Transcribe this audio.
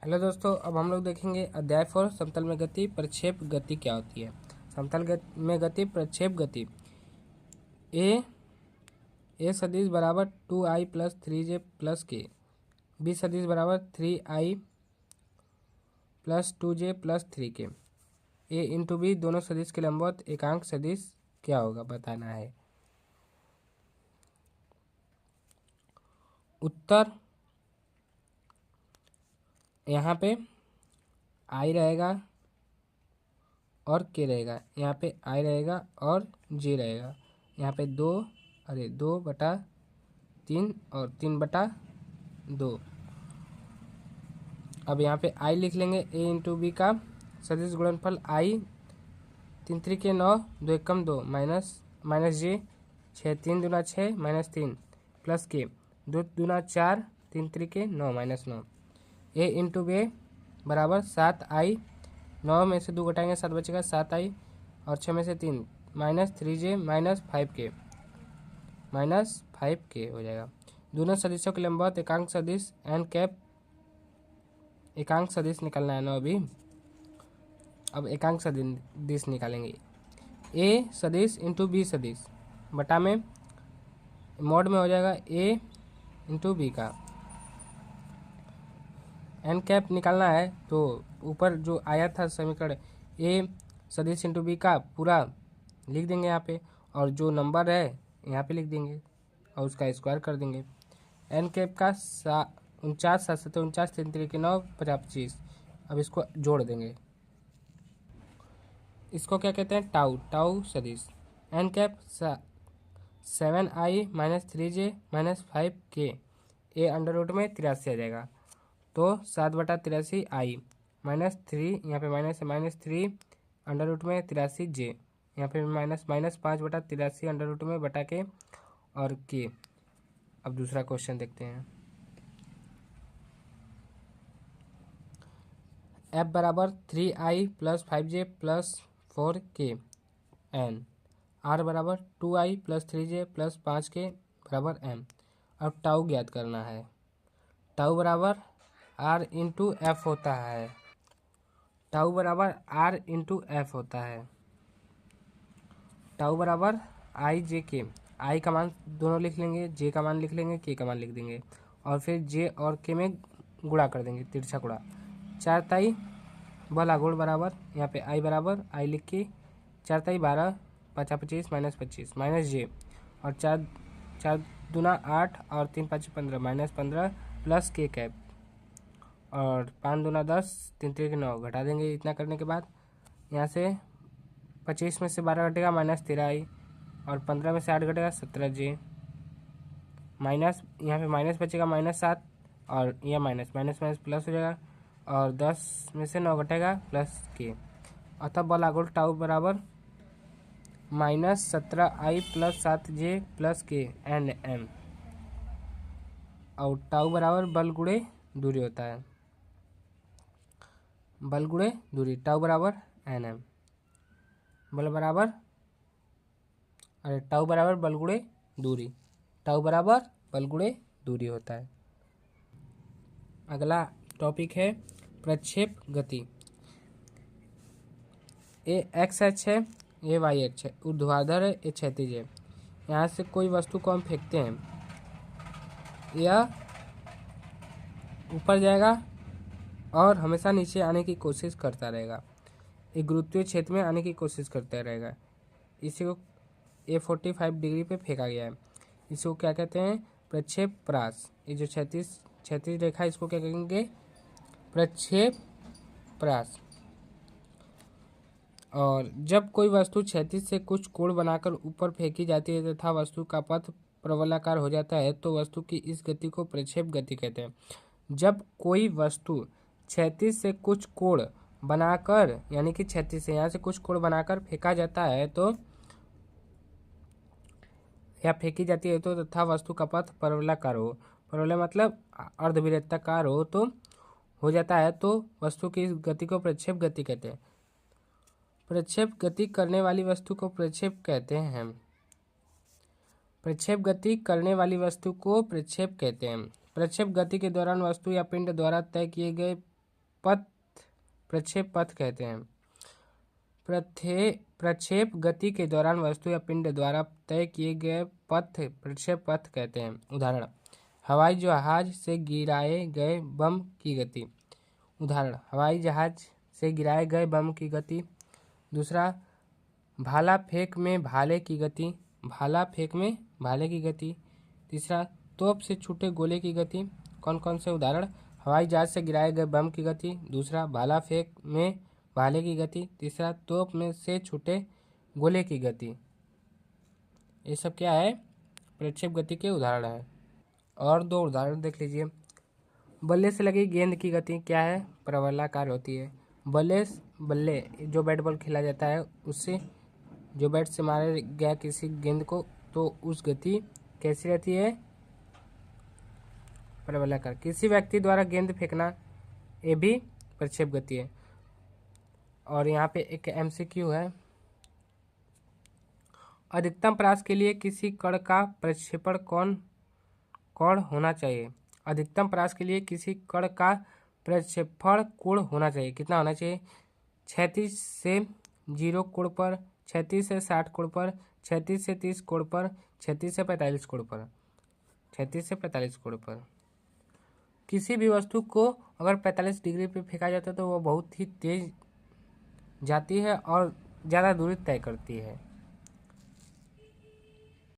Hello दोस्तों, अब हम लोग देखेंगे अध्याय 4 समतल में गति प्रक्षेप गति क्या होती है। समतल में गति प्रक्षेप गति ए सदिश बराबर 2i प्लस 3j प्लस के, बी सदिश बराबर 3i plus 2j plus 3k। ए इंटू बी दोनों सदिश के लंबवत एकांक सदिश क्या होगा बताना है। उत्तर यहाँ पे आई रहेगा और के रहेगा, यहाँ पे आई रहेगा और जे रहेगा, यहाँ पे 2/3 और 3/2। अब यहाँ पे आई लिख लेंगे। ए इंटू बी का सदिश गुणनफल आई, 3 3 9, 2 एकम 2 माइनस जे 6 3 दूना 6 -3 प्लस के 2 दूना 4 3 3 9 -9। ए इंटू बे बराबर 7i, 9 में से 2 घटाएंगे 7 बचेगा 7i और 6 में से 3 -3j -5k हो जाएगा। दोनों सदिशों के लंबवत एकांक सदिश एन कैप एकांक सदिश निकालना है ना अभी। अब एकांक सदिश निकालेंगे। ए सदिश इंटू बी सदिश बटा में मोड में हो जाएगा ए इंटू बी का एन कैप निकालना है तो ऊपर जो आया था समीकरण ए सदिश इंटू बी का पूरा लिख देंगे यहाँ पे, और जो नंबर है यहाँ पे लिख देंगे और उसका स्क्वायर कर देंगे। एन कैप का 49 7 7 49 3 3 9 25। अब इसको जोड़ देंगे। इसको क्या कहते हैं? टाउ सदिश। N cap 7i -3j -5k। A under root में 83 आ जाएगा तो 7/83i -3, यहाँ पे माइनस है -3 अंडर रूट में 83j, यहाँ पे -5/83 अंडर रूट में बटा के और के। अब दूसरा क्वेश्चन देखते हैं। f बराबर 3i plus 5j plus 4k n, r बराबर 2i plus 3j plus 5k बराबर m। अब टाउ ज्ञात करना है। टाउ बराबर r इंटू एफ होता है। टाउ बराबर r इंटू एफ होता है। टाउ बराबर आई जे के। आई का मान दोनों लिख लेंगे, जे का मान लिख लेंगे, के का मान लिख देंगे और फिर जे और के में गुणा कर देंगे, तिरछा गुणा। 4 ताई बला गुण बराबर यहाँ पे आई बराबर आई लिख के 4 ताई 12 5 25 -25 माइनस जे और 4 दूना 8 और 3 5 15 -15 प्लस के कैप और 5 दूना 10 3 3 9 घटा देंगे। इतना करने के बाद यहाँ से 25 में से 12 घटेगा -13i और 15 में से 8 घटेगा 17j माइनस, यहाँ पे माइनस बचेगा -7 और यह माइनस प्लस हो जाएगा और 10 में से 9 घटेगा प्लस के। अतः बल आगुण टाउ बराबर -17i प्लस 7j प्लस के एन एम, और टाउ बराबर बल गुणे दूरी होता है। बल गुणे दूरी, टाउ बराबर एन एम, बल बराबर टाउ बराबर बल गुणे दूरी, टाउ बराबर बल गुणे दूरी होता है। अगला टॉपिक है प्रक्षेप गति। ए एक्स एच है, ये वाई एच है, ऊर्ध्वाधर है, ये क्षैतिज है। यहाँ से कोई वस्तु को हम फेंकते हैं, यह ऊपर जाएगा और हमेशा नीचे आने की कोशिश करता रहेगा, एक गुरुत्वीय क्षेत्र में आने की कोशिश करता रहेगा। इसी को 45 डिग्री पे फेंका गया है। इसको क्या कहते हैं? प्रक्षेप प्रास। ये जो क्षैतिज रेखा, इसको क्या कहेंगे? प्रक्षेप प्रास। और जब कोई वस्तु क्षैतिज से कुछ कोण बनाकर ऊपर फेंकी जाती है तथा वस्तु का पथ प्रवलाकार हो जाता है तो वस्तु की इस गति को प्रक्षेप गति कहते हैं। जब कोई वस्तु क्षैतिज से कुछ कोण बनाकर, यानी कि क्षैतिज से यहाँ से कुछ कोण बनाकर फेंका जाता है तो या फेंकी जाती है तो तथा वस्तु का पथ परवलयाकार हो, परवलय मतलब अर्धवृत्ताकार हो तो हो जाता है तो वस्तु की इस गति को प्रक्षेप गति कहते हैं। प्रक्षेप गति करने वाली वस्तु को प्रक्षेप कहते हैं। प्रक्षेप गति करने वाली वस्तु को प्रक्षेप कहते हैं। प्रक्षेप गति के दौरान वस्तु या पिंड द्वारा तय किए गए प्रक्षेप पथ कहते हैं। प्रक्षेप गति के दौरान वस्तु या पिंड द्वारा तय किए गए पथ प्रक्षेप पथ कहते हैं। उदाहरण, हवाई जहाज से गिराए गए बम की गति। उदाहरण, हवाई जहाज से गिराए गए बम की गति। दूसरा, भाला फेंक में भाले की गति। भाला फेंक में भाले की गति। तीसरा, तोप से छूटे गोले की गति। कौन कौन से उदाहरण? हवाई जहाज से गिराए गए बम की गति। दूसरा, भाला फेंक में भाले की गति। तीसरा, तोप में से छूटे गोले की गति। ये सब क्या है? प्रक्षेप गति के उदाहरण है। और दो उदाहरण देख लीजिए। बल्ले से लगी गेंद की गति क्या है? प्रबलाकार होती है। बल्ले जो बैट बॉल खेला जाता है, उससे जो बैट से मारा गया किसी गेंद को, तो उस गति कैसी रहती है? प्रबलाकार। किसी व्यक्ति द्वारा गेंद फेंकना, ये भी प्रक्षेप गति है। और यहाँ पे एक MCQ है। अधिकतम प्रयास के लिए किसी कण का प्रक्षेपण कोण होना चाहिए। अधिकतम प्रयास के लिए किसी कण का प्रक्षेपण कोण होना चाहिए। कितना होना चाहिए? 36 से 0 कोण पर, 36 से 60 कोण पर, 36 से 30 कोण पर, 36 से 45 कोण पर, 36 से 45 कोण पर। किसी भी वस्तु को अगर 45 डिग्री पे फेंका जाता है तो वो बहुत ही तेज जाती है और ज़्यादा दूरी तय करती है।